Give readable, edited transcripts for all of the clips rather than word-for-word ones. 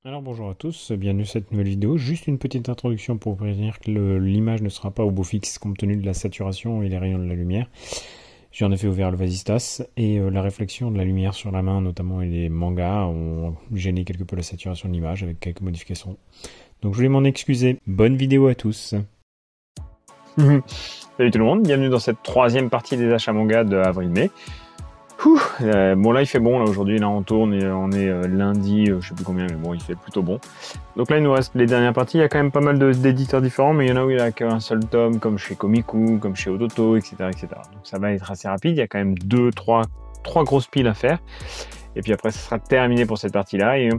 Alors bonjour à tous, bienvenue à cette nouvelle vidéo. Juste une petite introduction pour vous prévenir que l'image ne sera pas au beau fixe compte tenu de la saturation et les rayons de la lumière. J'ai en effet ouvert le Vasistas et la réflexion de la lumière sur la main notamment et les mangas ont gêné quelque peu la saturation de l'image avec quelques modifications. Donc je voulais m'en excuser. Bonne vidéo à tous. Salut tout le monde, bienvenue dans cette troisième partie des achats manga de avril-mai. Bon là il fait bon, là aujourd'hui là on tourne et on est lundi, je sais plus combien, mais bon il fait plutôt bon. Donc là il nous reste les dernières parties, il y a quand même pas mal d'éditeurs différents, mais il y en a où il n'y a qu'un seul tome, comme chez Komiku, comme chez Odoto, etc., etc. Donc ça va être assez rapide, il y a quand même trois grosses piles à faire. Et puis après ça sera terminé pour cette partie-là, et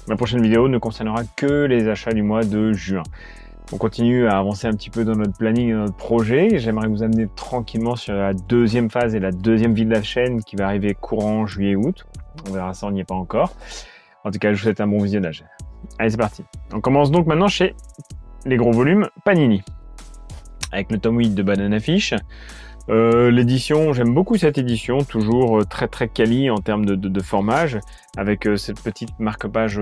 la prochaine vidéo ne concernera que les achats du mois de juin. On continue à avancer un petit peu dans notre planning et dans notre projet. J'aimerais vous amener tranquillement sur la deuxième phase et la deuxième vie de la chaîne qui va arriver courant juillet-août. On verra ça, on n'y est pas encore. En tout cas, je vous souhaite un bon visionnage. Allez, c'est parti. On commence donc maintenant chez les gros volumes Panini. Avec le tome 8 de Banana Fish. L'édition, j'aime beaucoup cette édition, toujours très quali en termes de formage, avec cette petite marque-page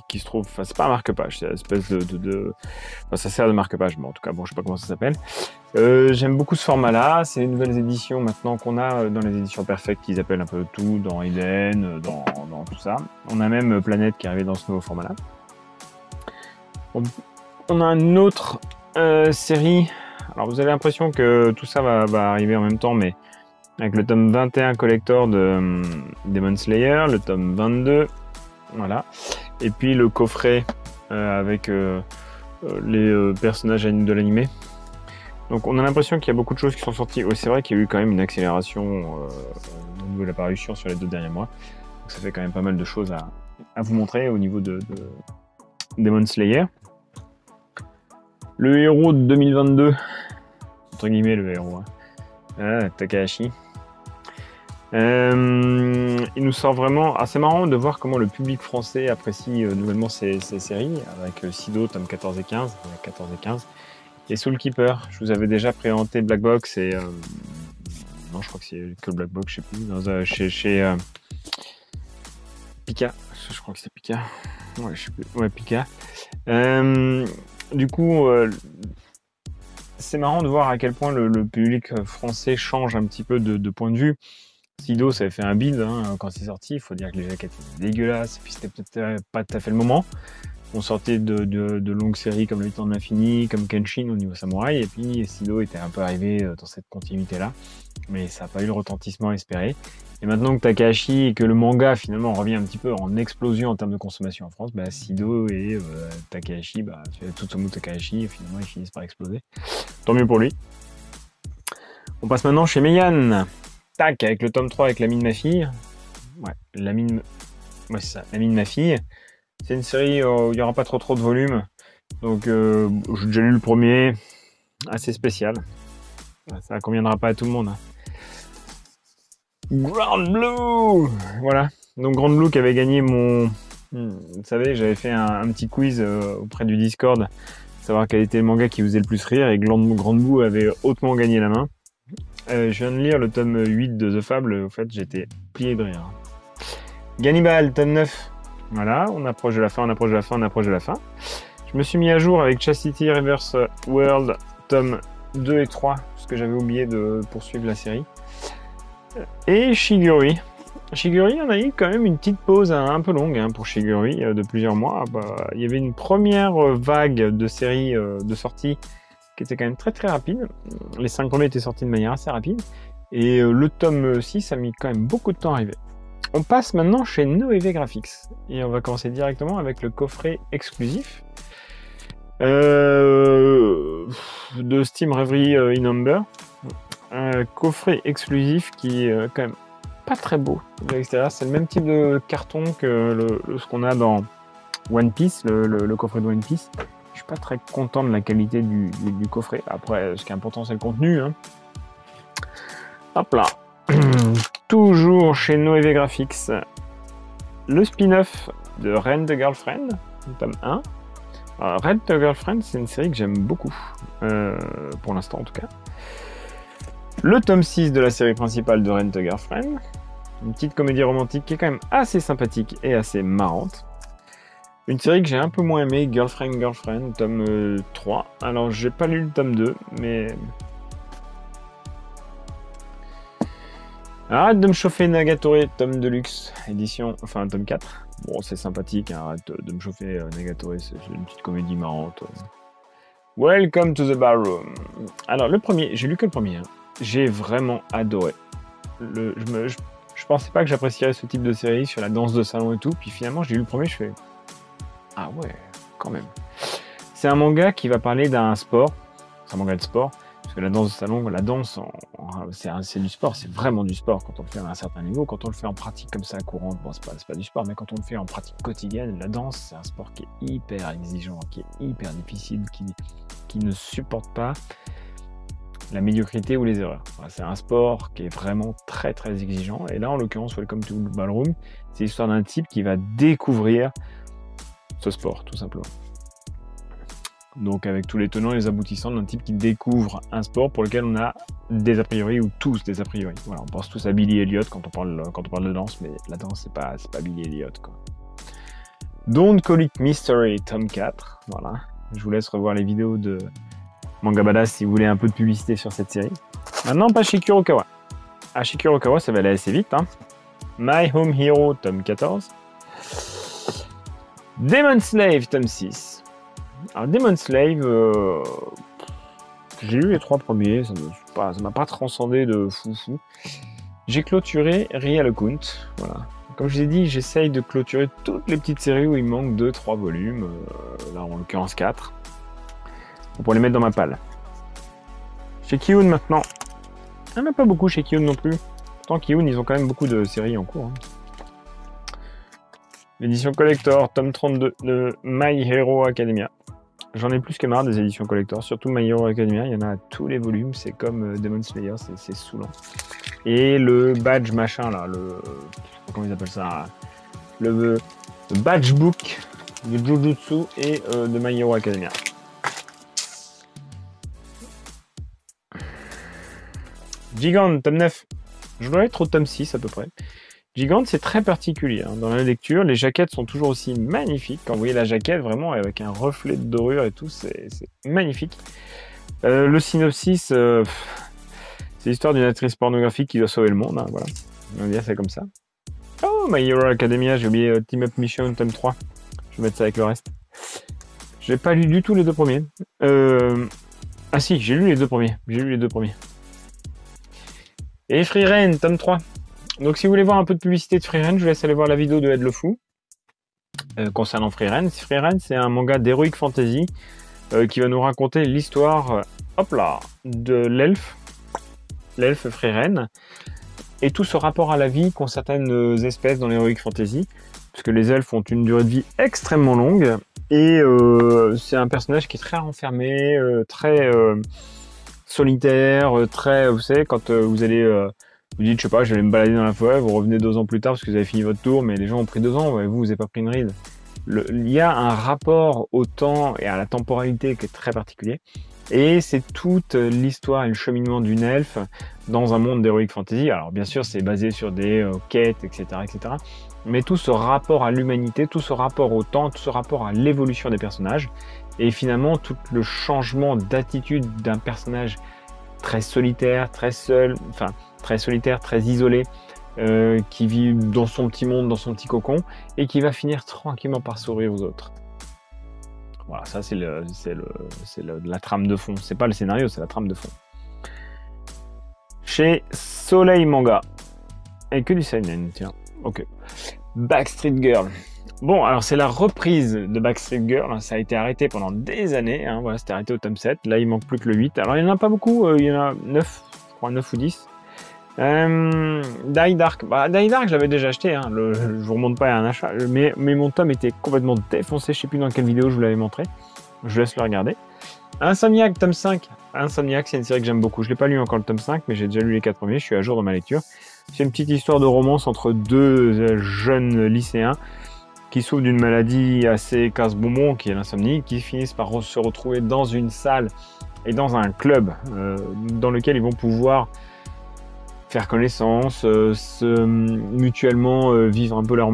qui se trouve, enfin c'est pas un marque-page, c'est une espèce enfin, ça sert de marque-page, mais en tout cas bon je sais pas comment ça s'appelle. J'aime beaucoup ce format-là, c'est les nouvelles éditions maintenant qu'on a dans les éditions Perfect qu'ils appellent un peu tout, dans Eden, dans tout ça. On a même Planète qui est arrivé dans ce nouveau format-là. On a une autre série. Alors vous avez l'impression que tout ça va arriver en même temps, mais avec le tome 21 collector de Demon Slayer, le tome 22, voilà, et puis le coffret avec les personnages de l'animé. Donc on a l'impression qu'il y a beaucoup de choses qui sont sorties. Oui, c'est vrai qu'il y a eu quand même une accélération au niveau de la parution sur les 2 derniers mois. Donc ça fait quand même pas mal de choses à vous montrer au niveau de Demon Slayer. Le héros de 2022, entre guillemets le héros, Takahashi. Il nous sort vraiment... Ah, c'est marrant de voir comment le public français apprécie nouvellement ces séries, avec Sido, tome 14 et 15, 14 et 15, et Soul Keeper. Je vous avais déjà présenté Black Box et... non, je crois que c'est que Black Box, je sais plus, chez Pika, je crois que c'est Pika. Ouais, je sais plus. Ouais, Pika. Du coup, c'est marrant de voir à quel point le public français change un petit peu de point de vue. Sido, ça avait fait un build quand c'est sorti. Il faut dire que les jaquettes étaient dégueulasses, et puis c'était peut-être pas tout à fait le moment. On sortait de longues séries comme Le Temps de l'Infini, comme Kenshin au niveau samouraï, et puis Sido était un peu arrivé dans cette continuité-là, mais ça n'a pas eu le retentissement espéré. Et maintenant que Takahashi et que le manga finalement revient un petit peu en explosion en termes de consommation en France, bah, Sido et Takahashi, Tsutomu Takahashi, et finalement ils finissent par exploser. Tant mieux pour lui. On passe maintenant chez Meian. Tac, avec le tome 3 avec L'Ami de ma fille. Ouais, ouais, c'est ça, L'Ami de ma fille. C'est une série où il n'y aura pas trop de volume. Donc j'ai déjà lu le premier, assez spécial. Ça ne conviendra pas à tout le monde. Grand Blue. Voilà. Donc Grand Blue qui avait gagné mon... Vous savez, j'avais fait un petit quiz auprès du Discord, savoir quel était le manga qui vous faisait le plus rire, et Grand Blue avait hautement gagné la main. Je viens de lire le tome 8 de The Fable, en fait j'étais plié de rire. Gannibal, tome 9. Voilà, on approche de la fin, on approche de la fin, on approche de la fin. Je me suis mis à jour avec Chastity Reverse World, tome 2 et 3, parce que j'avais oublié de poursuivre la série. Et Shiguri. Shiguri, on a eu quand même une petite pause un peu longue pour Shiguri, de plusieurs mois. Il y avait une première vague de séries de sorties qui était quand même très rapide. Les 5 premiers étaient sortis de manière assez rapide. Et le tome 6 a mis quand même beaucoup de temps à arriver. On passe maintenant chez Noévé Graphics. Et on va commencer directement avec le coffret exclusif de Steam Reverie In-Number. Un coffret exclusif qui est quand même pas très beau de l'extérieur. C'est le même type de carton que ce qu'on a dans One Piece, le coffret de One Piece. Je suis pas très content de la qualité du coffret. Après, ce qui est important, c'est le contenu. Hop là. Toujours chez Noévé Graphics, le spin-off de Rent the Girlfriend, tome 1. Alors, Rent the Girlfriend, c'est une série que j'aime beaucoup, pour l'instant en tout cas. Le tome 6 de la série principale de Rent the Girlfriend, une petite comédie romantique qui est quand même assez sympathique et assez marrante. Une série que j'ai un peu moins aimé, Girlfriend, tome 3. Alors, j'ai pas lu le tome 2, mais... Arrête de me chauffer Nagatoro, tome de luxe, édition, enfin tome 4. Bon, c'est sympathique, hein, arrête de me chauffer Nagatoro, c'est une petite comédie marrante. Welcome to the Ballroom. Alors, le premier, j'ai lu que le premier. Hein. J'ai vraiment adoré. Je pensais pas que j'apprécierais ce type de série sur la danse de salon et tout. Puis finalement, j'ai lu le premier, je fais... Ah ouais, quand même. C'est un manga qui va parler d'un sport. C'est un manga de sport. Parce que la danse de salon, la danse, c'est du sport. C'est vraiment du sport quand on le fait à un certain niveau. Quand on le fait en pratique comme ça, courante, bon, c'est pas du sport. Mais quand on le fait en pratique quotidienne, la danse, c'est un sport qui est hyper exigeant, qui est hyper difficile, qui ne supporte pas la médiocrité ou les erreurs. Voilà, c'est un sport qui est vraiment très très exigeant. Et là, en l'occurrence, Welcome to the Ballroom, c'est l'histoire d'un type qui va découvrir ce sport, tout simplement. Donc avec tous les tenants et les aboutissants d'un type qui découvre un sport pour lequel on a des a priori ou tous des a priori. Voilà, on pense tous à Billy Elliot quand on parle de danse, mais la danse c'est pas Billy Elliot quoi. Don't Call It Mystery, tome 4. Voilà. Je vous laisse revoir les vidéos de Manga Badass si vous voulez un peu de publicité sur cette série. Maintenant, pas chez Kurokawa. À chez Kurokawa, ça va aller assez vite. Hein. My Home Hero, tome 14. Demon Slave, tome 6. Alors, Demon Slave, j'ai lu les 3 premiers, ça m'a pas transcendé de foufou. J'ai clôturé Real Count, voilà. Comme je vous ai dit, j'essaye de clôturer toutes les petites séries où il manque 2-3 volumes, là en l'occurrence 4, pour les mettre dans ma palle. Chez Kiun maintenant, il n'y en a pas beaucoup chez Kiun non plus. Pourtant Kiun, ils ont quand même beaucoup de séries en cours. Hein. L'édition collector, tome 32 de My Hero Academia. J'en ai plus que marre des éditions collector, surtout My Hero Academia, il y en a à tous les volumes, c'est comme Demon Slayer, c'est saoulant. Et le badge machin là, comment ils appellent ça, le badge book de Jujutsu et de My Hero Academia. Gigant, tome 9. Je dois être au tome 6 à peu près. Gigant, c'est très particulier. Hein. Dans la lecture, les jaquettes sont toujours aussi magnifiques. Quand vous voyez la jaquette, vraiment, avec un reflet de dorure et tout, c'est magnifique. Le synopsis, c'est l'histoire d'une actrice pornographique qui doit sauver le monde. Hein, voilà. On va dire c'est comme ça. Oh, My Hero Academia, j'ai oublié Team Up Mission, tome 3. Je vais mettre ça avec le reste. J'ai pas lu du tout les 2 premiers. Ah si, j'ai lu les 2 premiers. Et Frieren, tome 3. Donc si vous voulez voir un peu de publicité de Frieren, je vous laisse aller voir la vidéo de Ed le Fou concernant Frieren. Frieren, c'est un manga d'heroic fantasy qui va nous raconter l'histoire de l'elfe Frieren, et tout ce rapport à la vie qu'ont certaines espèces dans l'heroic fantasy, parce que les elfes ont une durée de vie extrêmement longue, et c'est un personnage qui est très renfermé, très solitaire, très, vous savez, quand vous allez... vous dites, je sais pas, je vais me balader dans la forêt, vous revenez 2 ans plus tard parce que vous avez fini votre tour, mais les gens ont pris 2 ans, vous n'avez pas pris une ride. Il y a un rapport au temps et à la temporalité qui est très particulier. Et c'est toute l'histoire et le cheminement d'une elfe dans un monde d'heroic fantasy. Alors bien sûr, c'est basé sur des quêtes, etc., etc. Mais tout ce rapport à l'humanité, tout ce rapport au temps, tout ce rapport à l'évolution des personnages, et finalement tout le changement d'attitude d'un personnage très solitaire, très seul, enfin très solitaire, très isolé, qui vit dans son petit monde, dans son petit cocon, et qui va finir tranquillement par sourire aux autres. Voilà, ça c'est la trame de fond. C'est pas le scénario, c'est la trame de fond. Chez Soleil Manga. Et que du seinen, tiens. Ok. Backstreet Girl. Bon, alors c'est la reprise de Backstreet Girl. Ça a été arrêté pendant des années. Hein. Voilà, c'était arrêté au tome 7. Là, il manque plus que le 8. Alors, il n'y en a pas beaucoup. Il y en a 9, je crois, 9 ou 10. Die Dark. Bah, Die Dark, je l'avais déjà acheté. Hein. Je vous remonte pas à un achat. Mais mon tome était complètement défoncé. Je sais plus dans quelle vidéo je vous l'avais montré. Je laisse le regarder. Insomniac, tome 5. Insomniac, c'est une série que j'aime beaucoup. Je l'ai pas lu encore le tome 5, mais j'ai déjà lu les 4 premiers. Je suis à jour dans ma lecture. C'est une petite histoire de romance entre 2 jeunes lycéens qui souffrent d'une maladie assez casse-bonbon, qui est l'insomnie, qui finissent par se retrouver dans une salle et dans un club dans lequel ils vont pouvoir faire connaissance, mutuellement vivre un peu leur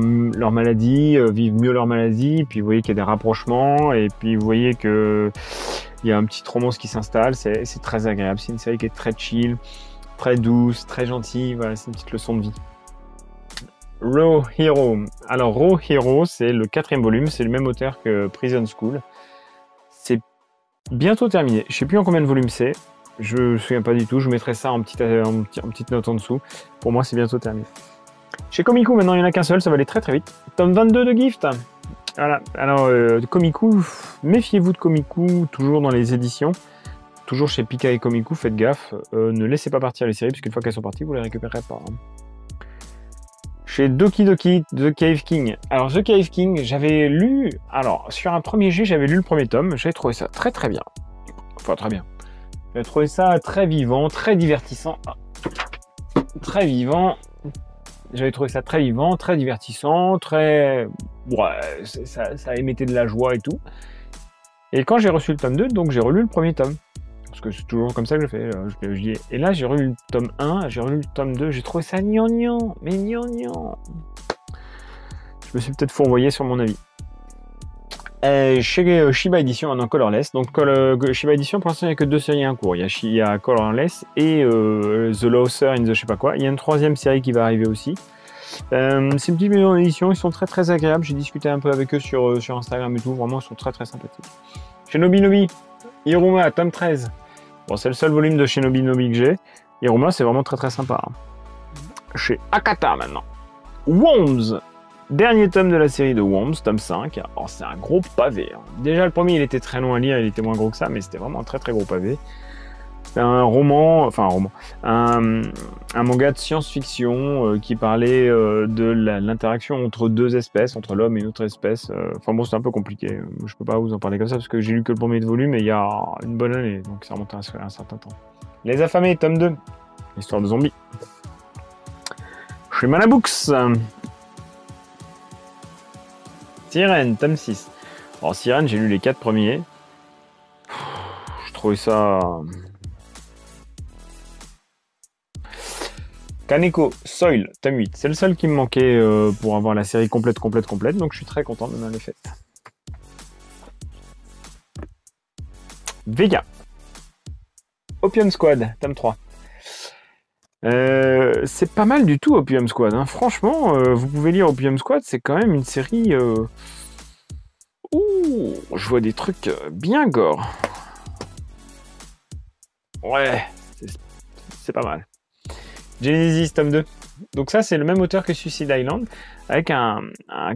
maladie, vivre mieux leur maladie, puis vous voyez qu'il y a des rapprochements, et puis vous voyez que il y a un petit romance qui s'installe, c'est très agréable, c'est une série qui est très chill, très douce, très gentille, voilà, c'est une petite leçon de vie. Raw Hero. Alors Raw Hero, c'est le 4e volume, c'est le même auteur que Prison School. C'est bientôt terminé, je sais plus en combien de volumes c'est. Je me souviens pas du tout, je mettrai ça en petite note en dessous. Pour moi, c'est bientôt terminé. Chez Komiku, maintenant, il n'y en a qu'un seul, ça va aller très très vite. Tome 22 de Gift. Voilà, alors Komiku, méfiez-vous de Komiku, toujours dans les éditions. Toujours chez Pika et Komiku, faites gaffe. Ne laissez pas partir les séries, puisqu'une fois qu'elles sont parties, vous les récupérerez pas. Hein. Chez Doki Doki, The Cave King. Alors, The Cave King, j'avais lu... Alors, sur un premier jet, j'avais lu le premier tome. J'avais trouvé ça très très bien. Enfin, très bien. J'ai trouvé ça très vivant, très divertissant. Très vivant. J'avais trouvé ça très vivant, très divertissant, très... Ouais, ça émettait de la joie et tout. Et quand j'ai reçu le tome 2, donc j'ai relu le premier tome. Parce que c'est toujours comme ça que je fais. Et là, j'ai relu le tome 1, j'ai relu le tome 2, j'ai trouvé ça gnangnan. Mais gnangnan. Je me suis peut-être fourvoyé sur mon avis. Chez Shiba Edition, en colorless. Donc Shiba Edition, pour l'instant, il n'y a que 2 séries en cours. Il y a colorless et The Loser in the je sais pas quoi. Il y a une 3e série qui va arriver aussi. C'est une petite maison d'édition, ils sont très très agréables. J'ai discuté un peu avec eux sur Instagram et tout. Vraiment, ils sont très très sympathiques. Chez Nobinobi, Iruma, tome 13. Bon, c'est le seul volume de chez Nobinobi que j'ai. Iruma, c'est vraiment très très sympa. Hein. Chez Akata maintenant. Worms. Dernier tome de la série de Worms, tome 5. Alors, c'est un gros pavé. Hein. Déjà, le premier, il était très long à lire, il était moins gros que ça, mais c'était vraiment un très très gros pavé. C'est un roman, un manga de science-fiction qui parlait de l'interaction entre 2 espèces, entre l'homme et une autre espèce. Enfin bon, c'est un peu compliqué. Je peux pas vous en parler comme ça parce que j'ai lu que le premier volume et il y a une bonne année, donc ça remonte à un certain temps. Les Affamés, tome 2. Histoire de zombies. Chez Manabooks. Sirène, tome 6. Alors Sirène, j'ai lu les 4 premiers. Je trouvais ça... Kaneko, Soil, tome 8. C'est le seul qui me manquait pour avoir la série complète, donc je suis très content de m'en aller faite. Vega. Opium Squad, tome 3. C'est pas mal du tout Opium Squad, hein. Franchement, vous pouvez lire Opium Squad, c'est quand même une série ouh, je vois des trucs bien gore. Ouais, c'est pas mal. Genesis tome 2. Donc ça, c'est le même auteur que Suicide Island, avec un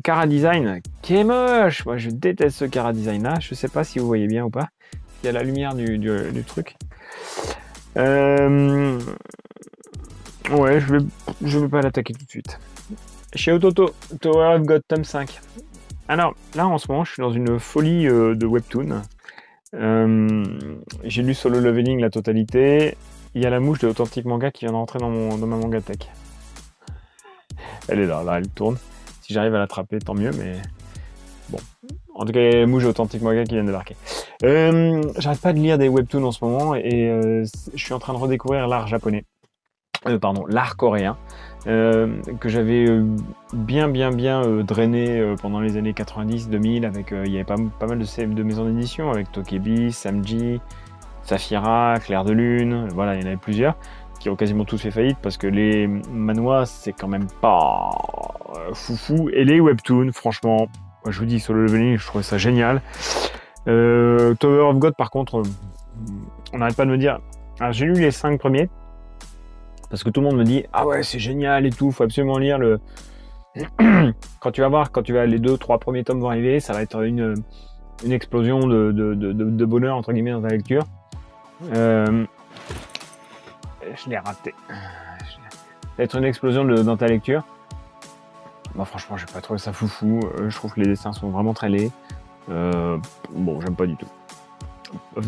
chara design qui est moche. Moi, je déteste ce chara design là. Je sais pas si vous voyez bien ou pas. Il y a la lumière du truc. Ouais, je vais pas l'attaquer tout de suite. Chez Ototo, Tower of God, tome 5. Alors, là, en ce moment, je suis dans une folie de webtoon. J'ai lu Solo Leveling, la totalité. Il y a la mouche de Authentic Manga qui vient d'entrer dans ma mangatech. Elle est là, elle tourne. Si j'arrive à l'attraper, tant mieux, mais... Bon. En tout cas, il y a la mouche de Authentic Manga qui vient de débarquer. J'arrête pas de lire des webtoons en ce moment, et je suis en train de redécouvrir l'art japonais. L'art coréen, que j'avais bien drainé pendant les années 90-2000 avec, il y avait pas mal de maisons d'édition avec Tokebi, Samji, Safira, Clair de Lune, voilà, il y en avait plusieurs qui ont quasiment tous fait faillite parce que les manhwas c'est quand même pas foufou, et les webtoons, franchement, moi, je vous dis, Solo Leveling, je trouvais ça génial. Tower of God, par contre, on n'arrête pas de me dire, alors j'ai lu les 5 premiers, parce que tout le monde me dit « Ah ouais, c'est génial et tout, faut absolument lire le... » Quand tu vas les 2-3 premiers tomes vont arriver, ça va être une explosion de bonheur, entre guillemets, dans ta lecture. Je l'ai raté. Ça va être une explosion dans ta lecture. Bah, franchement, j'ai pas trouvé ça foufou. Je trouve que les dessins sont vraiment très laids. Bon, j'aime pas du tout.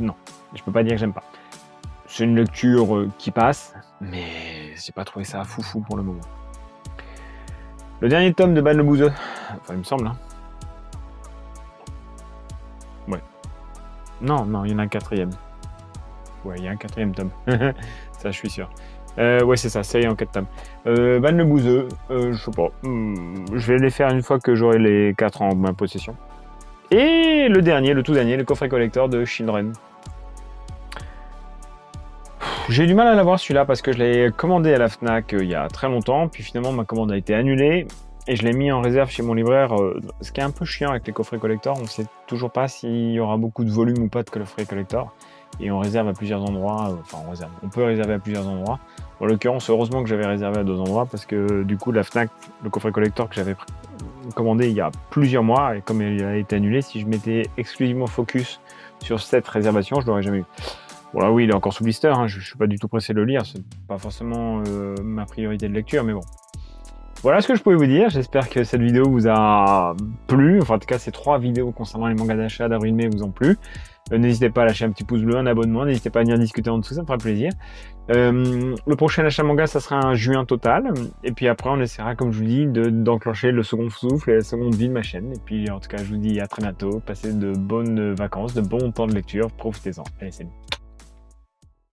Non, je peux pas dire que j'aime pas. C'est une lecture qui passe, mais j'ai pas trouvé ça foufou pour le moment. Le dernier tome de Ban le Bouzeux, enfin il me semble. Hein. Ouais. Non, il y en a un 4e. Ouais, il y a un 4e tome. Ça, je suis sûr. Ouais, c'est ça, série en 4 tomes. Van le Bouseux, je sais pas. Je vais les faire une fois que j'aurai les 4 en ma possession. Et le dernier, le tout dernier, le coffret collector de Children. J'ai eu du mal à l'avoir celui-là parce que je l'ai commandé à la Fnac il y a très longtemps, puis finalement ma commande a été annulée et je l'ai mis en réserve chez mon libraire. Ce qui est un peu chiant avec les coffrets collector, on ne sait toujours pas s'il y aura beaucoup de volume ou pas de coffrets collector. Et on réserve à plusieurs endroits, on peut réserver à plusieurs endroits. En l'occurrence, heureusement que j'avais réservé à 2 endroits parce que du coup la Fnac, le coffret collector que j'avais commandé il y a plusieurs mois, et comme il a été annulé, si je m'étais exclusivement focus sur cette réservation, je l'aurais jamais eu. Bon là oui, il est encore sous blister, hein, je suis pas du tout pressé de le lire, c'est pas forcément ma priorité de lecture, mais bon. Voilà ce que je pouvais vous dire, j'espère que cette vidéo vous a plu, enfin en tout cas ces 3 vidéos concernant les mangas d'achat d'avril-mai vous ont plu. N'hésitez pas à lâcher un petit pouce bleu, un abonnement, n'hésitez pas à venir discuter en dessous, ça me fera plaisir. Le prochain achat manga, ça sera un juin total, et puis après on essaiera, comme je vous dis, d'enclencher le second souffle et la seconde vie de ma chaîne. Et puis en tout cas, je vous dis à très bientôt, passez de bonnes vacances, de bons temps de lecture, profitez-en. Allez, salut.